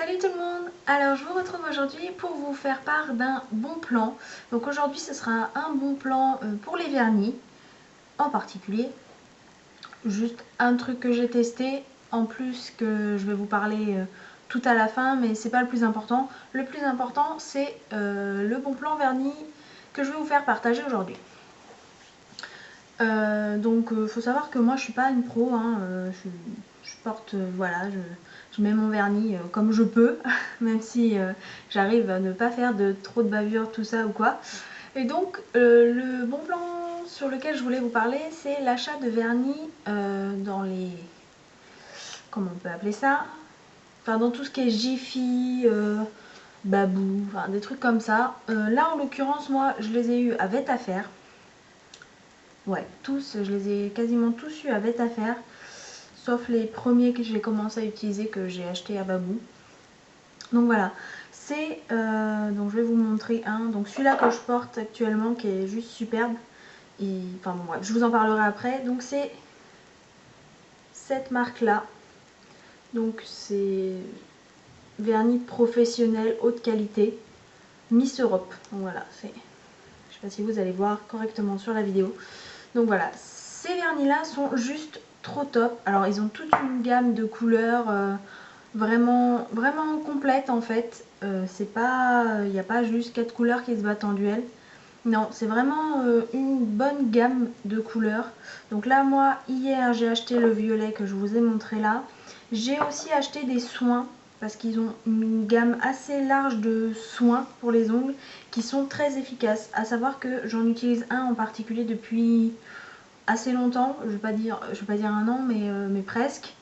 Salut tout le monde! Alors je vous retrouve aujourd'hui pour vous faire part d'un bon plan. Donc aujourd'hui ce sera un bon plan pour les vernis en particulier. Juste un truc que j'ai testé en plus que je vais vous parler tout à la fin, mais c'est pas le plus important. Le plus important c'est le bon plan vernis que je vais vous faire partager aujourd'hui. Donc faut savoir que moi je suis pas une pro, hein, je porte, voilà, je mets mon vernis comme je peux, même si j'arrive à ne pas faire de trop de bavures, tout ça ou quoi. Et donc le bon plan sur lequel je voulais vous parler, c'est l'achat de vernis dans les... comment on peut appeler ça? Enfin dans tout ce qui est Jiffy, Babou, enfin des trucs comme ça. Là en l'occurrence moi je les ai eu à Vette-à-Faire. Ouais, tous, je les ai quasiment tous eu à Vette-à-Faire, sauf les premiers que j'ai commencé à utiliser, que j'ai acheté à Babou. Donc voilà, c'est, donc je vais vous montrer un, donc celui-là que je porte actuellement qui est juste superbe, et, enfin bon bref, je vous en parlerai après. Donc c'est cette marque-là, donc c'est vernis professionnel haute qualité, Miss Europe, donc voilà, c'est, je sais pas si vous allez voir correctement sur la vidéo. Donc voilà, ces vernis là sont juste trop top. Alors ils ont toute une gamme de couleurs vraiment complète en fait. C'est pas, il n'y a pas juste 4 couleurs qui se battent en duel. Non, c'est vraiment une bonne gamme de couleurs. Donc là moi hier j'ai acheté le violet que je vous ai montré là. J'ai aussi acheté des soins parce qu'ils ont une gamme assez large de soins pour les ongles qui sont très efficaces. À savoir que j'en utilise un en particulier depuis assez longtemps, je vais pas dire un an, mais presque.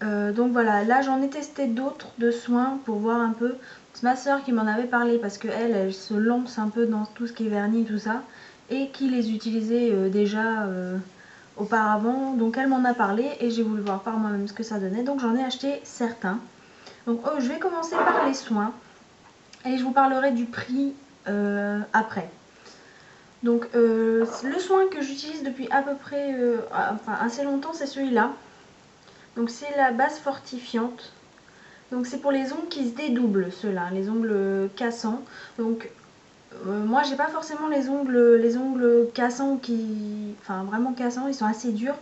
Donc voilà, là j'en ai testé d'autres de soins pour voir un peu. C'est ma soeur qui m'en avait parlé parce qu'elle elle se lance un peu dans tout ce qui est vernis et tout ça, et qui les utilisait déjà auparavant. Donc elle m'en a parlé et j'ai voulu voir par moi-même ce que ça donnait. Donc j'en ai acheté certains. Donc je vais commencer par les soins et je vous parlerai du prix après. Donc le soin que j'utilise depuis à peu près enfin assez longtemps, c'est celui-là. Donc c'est la base fortifiante. Donc c'est pour les ongles qui se dédoublent, ceux-là, les ongles cassants. Donc moi j'ai pas forcément les ongles cassants qui... Enfin vraiment cassants, ils sont assez durs.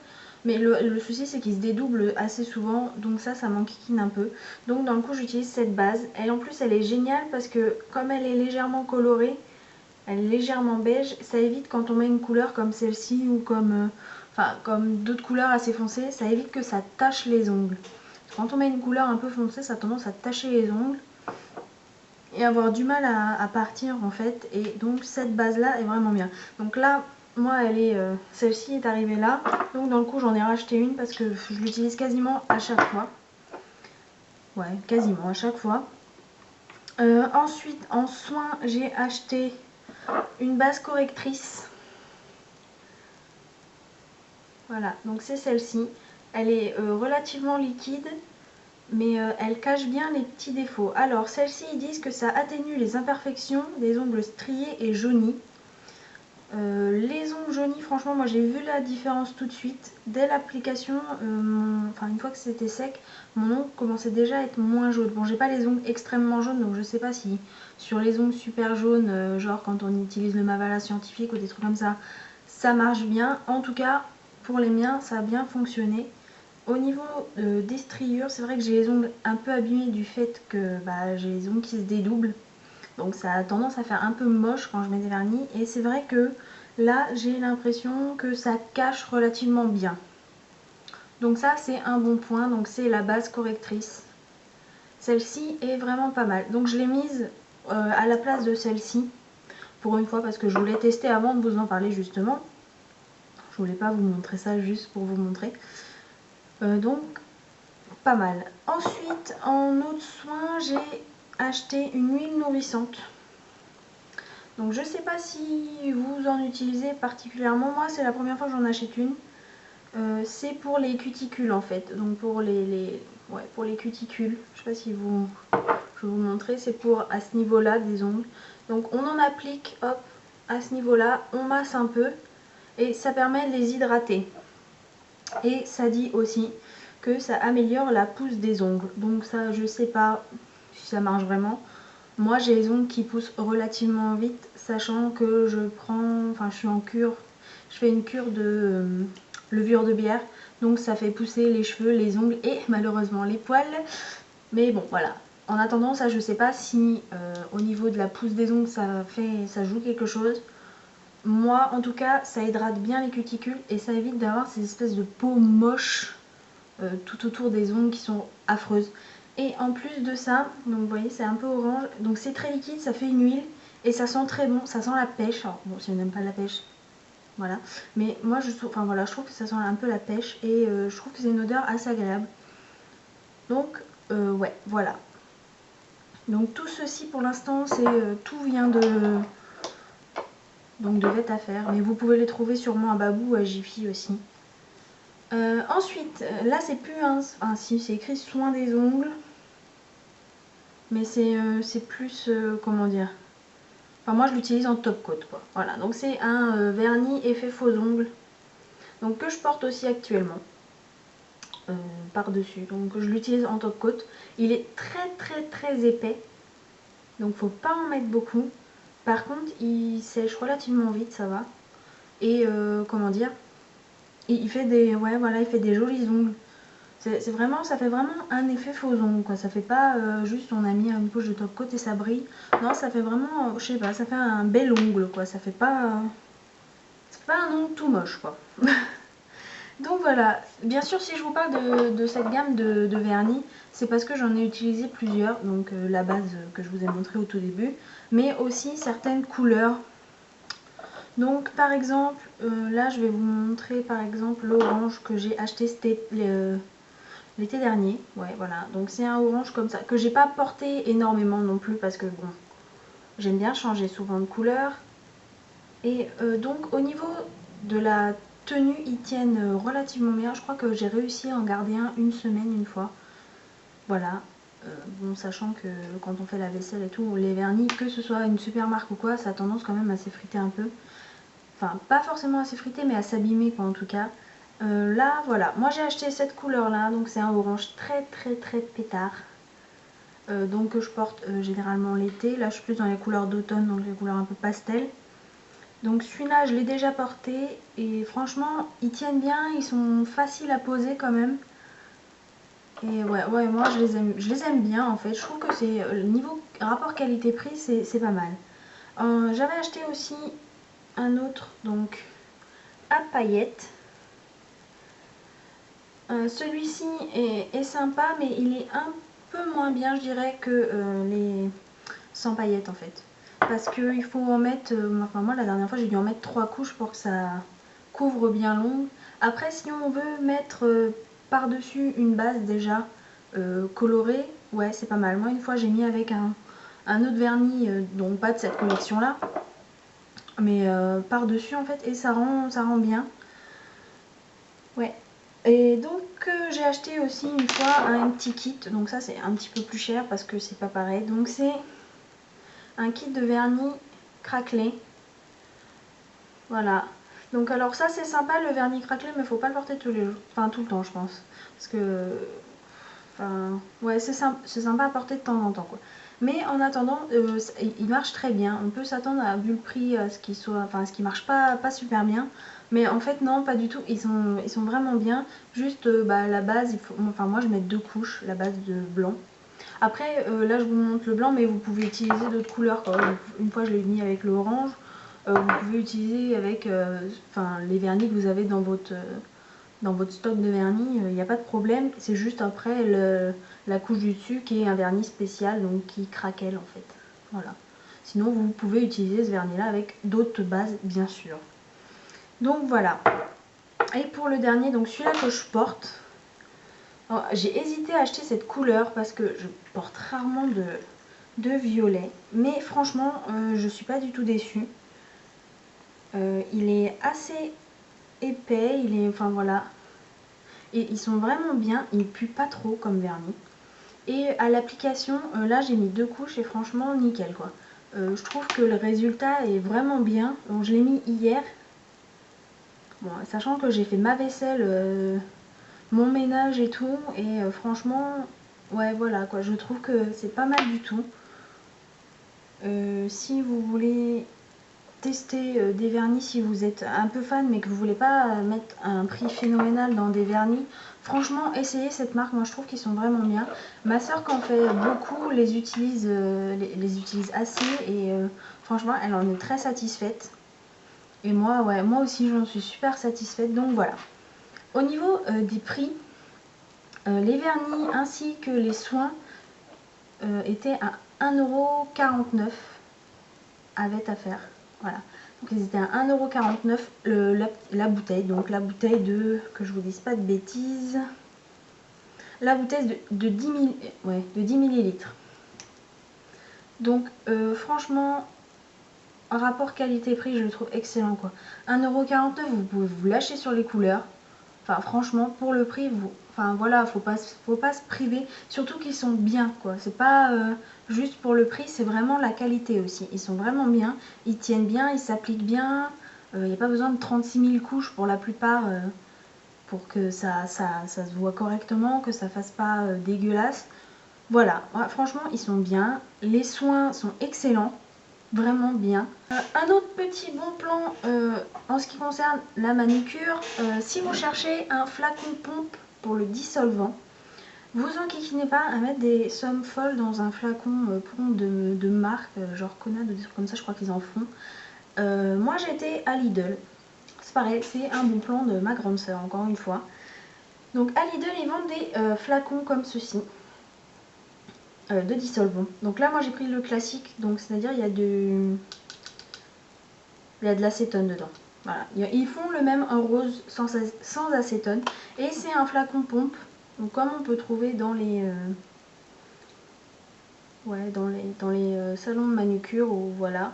Mais le souci c'est qu'ils se dédoublent assez souvent, donc ça m'enquiquine un peu. Donc dans le coup j'utilise cette base. Et en plus elle est géniale parce que comme elle est légèrement colorée, elle est légèrement beige, ça évite quand on met une couleur comme celle-ci ou comme, comme d'autres couleurs assez foncées, ça évite que ça tache les ongles. Quand on met une couleur un peu foncée, ça a tendance à tacher les ongles et avoir du mal à partir en fait. Et donc cette base là est vraiment bien. Donc là, moi elle est, celle-ci est arrivée là. Donc dans le coup j'en ai racheté une parce que je l'utilise quasiment à chaque fois. Ouais, quasiment à chaque fois. Ensuite en soin j'ai acheté une base correctrice. Voilà, donc c'est celle-ci. Elle est relativement liquide, mais elle cache bien les petits défauts. Alors celle-ci, ils disent que ça atténue les imperfections des ongles striés et jaunis. Les ongles jaunis, franchement, moi j'ai vu la différence tout de suite. Dès l'application, enfin une fois que c'était sec, mon ongle commençait déjà à être moins jaune. Bon, j'ai pas les ongles extrêmement jaunes, donc je sais pas si sur les ongles super jaunes, genre quand on utilise le Mavala scientifique ou des trucs comme ça marche bien. En tout cas, pour les miens, ça a bien fonctionné. Au niveau des striures, c'est vrai que j'ai les ongles un peu abîmés du fait que j'ai les ongles qui se dédoublent. Donc ça a tendance à faire un peu moche quand je mets des vernis. Et c'est vrai que là, j'ai l'impression que ça cache relativement bien. Donc ça, c'est un bon point. Donc c'est la base correctrice. Celle-ci est vraiment pas mal. Donc je l'ai mise à la place de celle-ci. Pour une fois, parce que je voulais tester avant de vous en parler justement. Je voulais pas vous montrer ça juste pour vous montrer. Donc pas mal. Ensuite, en autre soin, j'ai acheté une huile nourrissante. Donc je sais pas si vous en utilisez particulièrement. Moi c'est la première fois que j'en achète une. C'est pour les cuticules en fait. Donc pour pour les cuticules. Je sais pas si je vais vous montrer. C'est pour à ce niveau-là des ongles. Donc on en applique, hop, à ce niveau-là. On masse un peu et ça permet de les hydrater. Et ça dit aussi que ça améliore la pousse des ongles. Donc ça, je sais pas si ça marche vraiment. Moi, j'ai les ongles qui poussent relativement vite, sachant que je prends, enfin je suis en cure, je fais une cure de levure de bière, donc ça fait pousser les cheveux, les ongles et malheureusement les poils. Mais bon, voilà. En attendant, ça, je sais pas si au niveau de la pousse des ongles, ça joue quelque chose. Moi, en tout cas, ça hydrate bien les cuticules et ça évite d'avoir ces espèces de peaux moches tout autour des ongles qui sont affreuses. Et en plus de ça, donc vous voyez, c'est un peu orange, donc c'est très liquide, ça fait une huile et ça sent très bon, ça sent la pêche. Alors, bon, si on n'aime pas la pêche, voilà. Mais moi, je trouve, enfin voilà, je trouve que ça sent un peu la pêche et je trouve que c'est une odeur assez agréable. Donc, ouais, voilà. Donc tout ceci pour l'instant, c'est tout vient de Vet à faire, mais vous pouvez les trouver sûrement à Babou ou à Jiffy aussi. Ensuite, là c'est plus un... Enfin si, c'est écrit soin des ongles. Mais c'est plus... comment dire... Enfin moi je l'utilise en top coat quoi. Voilà, donc c'est un vernis effet faux ongles. Donc que je porte aussi actuellement. Par-dessus. Donc je l'utilise en top coat. Il est très épais. Donc faut pas en mettre beaucoup. Par contre il sèche relativement vite, ça va. Et comment dire... Il fait des... Ouais voilà, il fait des jolis ongles. C'est vraiment, ça fait vraiment un effet faux ongle quoi. Ça fait pas juste on a mis une couche de top coat et ça brille. Non, ça fait vraiment, je sais pas, ça fait un bel ongle quoi. Ça fait pas un ongle tout moche quoi. Donc voilà, bien sûr si je vous parle de cette gamme de vernis, c'est parce que j'en ai utilisé plusieurs. Donc la base que je vous ai montré au tout début, mais aussi certaines couleurs. Donc par exemple, là je vais vous montrer par exemple l'orange que j'ai acheté, c'était l'été dernier. Ouais voilà, donc c'est un orange comme ça, que j'ai pas porté énormément non plus parce que bon, j'aime bien changer souvent de couleur. Et donc au niveau de la tenue, ils tiennent relativement bien. Je crois que j'ai réussi à en garder un une semaine une fois. Voilà. Bon, sachant que quand on fait la vaisselle et tout, les vernis, que ce soit une super marque ou quoi, ça a tendance quand même à s'effriter un peu. Enfin, pas forcément à s'effriter, mais à s'abîmer quoi en tout cas. Là, voilà. Moi j'ai acheté cette couleur là, donc c'est un orange très pétard. Donc que je porte généralement l'été. Là je suis plus dans les couleurs d'automne, donc les couleurs un peu pastel. Donc celui-là je l'ai déjà porté et franchement ils tiennent bien, ils sont faciles à poser quand même. Et ouais moi je les aime bien en fait. Je trouve que c'est le niveau rapport qualité-prix c'est pas mal. J'avais acheté aussi un autre donc à paillettes. Celui-ci est sympa mais il est un peu moins bien je dirais que les sans paillettes en fait. Parce qu'il faut en mettre, enfin moi la dernière fois j'ai dû en mettre 3 couches pour que ça couvre bien l'ongle. Après si on veut mettre par-dessus une base déjà colorée, ouais c'est pas mal. Moi une fois j'ai mis avec un autre vernis, donc pas de cette collection là, mais par-dessus en fait et ça rend bien. Ouais. Et donc j'ai acheté aussi une fois un petit kit, donc ça c'est un petit peu plus cher parce que c'est pas pareil. Donc c'est un kit de vernis craquelé. Voilà. Donc alors ça c'est sympa le vernis craquelé, mais faut pas le porter tous les jours. Enfin tout le temps je pense. Parce que... Enfin... Ouais c'est sympa à porter de temps en temps quoi. Mais en attendant, il marche très bien. On peut s'attendre à, vu le prix, à ce qu'il soit... Enfin à ce qu'il marche pas super bien. Mais en fait non, pas du tout. Ils sont vraiment bien. Juste la base, il faut... Enfin moi je mets 2 couches, la base de blanc. Après, là je vous montre le blanc, mais vous pouvez utiliser d'autres couleurs quoi. Une fois je l'ai mis avec l'orange. Vous pouvez utiliser avec les vernis que vous avez dans votre stock de vernis, il n'y a pas de problème. C'est juste après la couche du dessus qui est un vernis spécial, donc qui craquelle en fait. Voilà. Sinon vous pouvez utiliser ce vernis là avec d'autres bases bien sûr. Donc voilà. Et pour le dernier, donc celui-là que je porte, j'ai hésité à acheter cette couleur parce que je porte rarement de violet. Mais franchement, je suis pas du tout déçue. Il est assez épais, il est, enfin voilà, et ils sont vraiment bien, ils puent pas trop comme vernis. Et à l'application, là j'ai mis 2 couches et franchement nickel quoi. Je trouve que le résultat est vraiment bien. Donc je l'ai mis hier. Bon, sachant que j'ai fait ma vaisselle mon ménage et tout. Et franchement, ouais voilà quoi, je trouve que c'est pas mal du tout. Si vous voulez tester des vernis, si vous êtes un peu fan mais que vous voulez pas mettre un prix phénoménal dans des vernis, franchement essayez cette marque, moi je trouve qu'ils sont vraiment bien. Ma soeur qui en fait beaucoup les utilise assez et franchement elle en est très satisfaite. Et moi ouais, moi aussi j'en suis super satisfaite, donc voilà. Au niveau des prix, les vernis ainsi que les soins étaient à 1,49 € avec à faire. Voilà. Donc ils étaient à 1,49 € la bouteille. Donc la bouteille de, que je vous dise pas de bêtises, la bouteille de 10 millilitres. Donc franchement, rapport qualité-prix, je le trouve excellent quoi. 1,49 €, vous pouvez vous lâcher sur les couleurs. Enfin franchement, pour le prix, enfin voilà, faut pas se priver. Surtout qu'ils sont bien quoi. C'est pas juste pour le prix, c'est vraiment la qualité aussi. Ils sont vraiment bien, ils tiennent bien, ils s'appliquent bien. Il n'y a pas besoin de 36 000 couches pour la plupart pour que ça se voit correctement, que ça fasse pas dégueulasse. Voilà, ouais, franchement ils sont bien. Les soins sont excellents. Vraiment bien. Un autre petit bon plan en ce qui concerne la manucure, si vous cherchez un flacon pompe pour le dissolvant, vous enquiquinez pas à mettre des sommes folles dans un flacon de marque, genre Conad ou des trucs comme ça, je crois qu'ils en font. Moi j'étais à Lidl, c'est pareil, c'est un bon plan de ma grande soeur encore une fois. Donc à Lidl ils vendent des flacons comme ceci. De dissolvant. Donc là moi j'ai pris le classique, donc c'est-à-dire il y a de l'acétone dedans. Voilà, ils font le même en rose sans acétone et c'est un flacon pompe. Donc comme on peut trouver dans les salons de manucure ou voilà.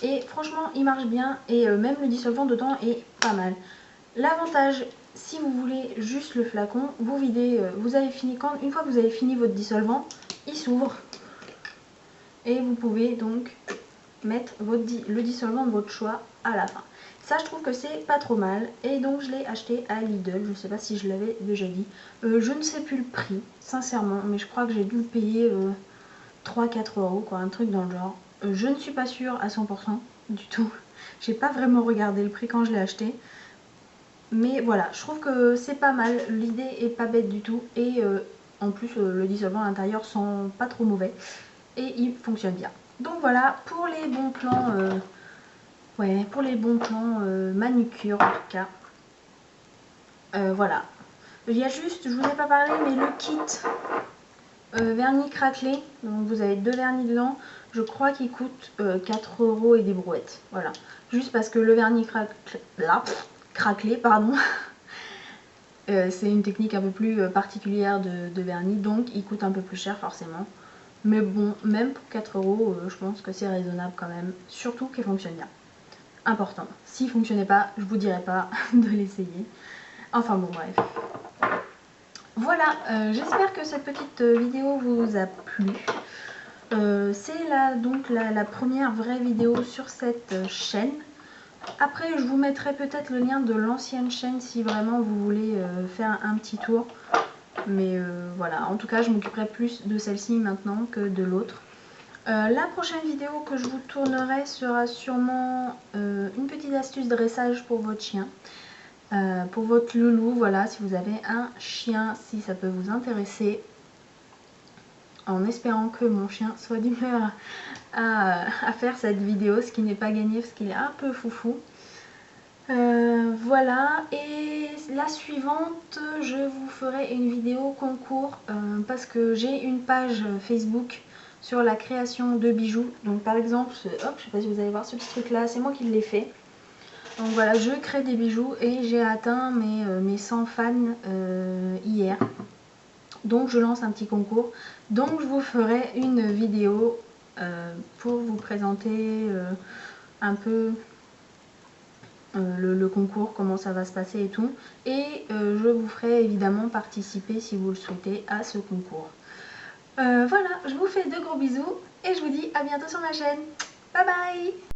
Et franchement il marche bien et même le dissolvant dedans est pas mal. L'avantage, si vous voulez juste le flacon, vous videz, vous avez fini une fois que vous avez fini votre dissolvant, il s'ouvre et vous pouvez donc mettre le dissolvant de votre choix à la fin. Ça je trouve que c'est pas trop mal et donc je l'ai acheté à Lidl, je sais pas si je l'avais déjà dit. Je ne sais plus le prix sincèrement, mais je crois que j'ai dû le payer 3-4 € quoi, un truc dans le genre. Je ne suis pas sûre à 100% du tout, j'ai pas vraiment regardé le prix quand je l'ai acheté. Mais voilà, je trouve que c'est pas mal, l'idée est pas bête du tout et en plus le dissolvant à l'intérieur sent pas trop mauvais et il fonctionne bien. Donc voilà pour les bons plans, manucure en tout cas. Voilà. Il y a juste, je vous ai pas parlé, mais le kit vernis craquelé. Donc vous avez 2 vernis dedans. Je crois qu'il coûte 4 € et des brouettes. Voilà. Juste parce que le vernis craquelé, pardon. C'est une technique un peu plus particulière de vernis, donc il coûte un peu plus cher forcément. Mais bon, même pour 4 €, je pense que c'est raisonnable quand même. Surtout qu'il fonctionne bien. Important. S'il ne fonctionnait pas, je vous dirais pas de l'essayer. Enfin bon, bref. Voilà, j'espère que cette petite vidéo vous a plu. C'est donc la première vraie vidéo sur cette chaîne. Après, je vous mettrai peut-être le lien de l'ancienne chaîne si vraiment vous voulez faire un petit tour. Mais voilà, en tout cas, je m'occuperai plus de celle-ci maintenant que de l'autre. La prochaine vidéo que je vous tournerai sera sûrement une petite astuce de dressage pour votre chien. Pour votre loulou, voilà, si vous avez un chien, si ça peut vous intéresser. En espérant que mon chien soit d'humeur à faire cette vidéo, ce qui n'est pas gagné parce qu'il est un peu foufou. Voilà, et la suivante, je vous ferai une vidéo concours parce que j'ai une page Facebook sur la création de bijoux. Donc par exemple, hop, je sais pas si vous allez voir ce petit truc là, c'est moi qui l'ai fait. Donc voilà, je crée des bijoux et j'ai atteint mes 100 fans hier. Donc je lance un petit concours. Donc je vous ferai une vidéo pour vous présenter un peu le concours, comment ça va se passer et tout. Et je vous ferai évidemment participer si vous le souhaitez à ce concours. Voilà, je vous fais de gros bisous et je vous dis à bientôt sur ma chaîne. Bye bye!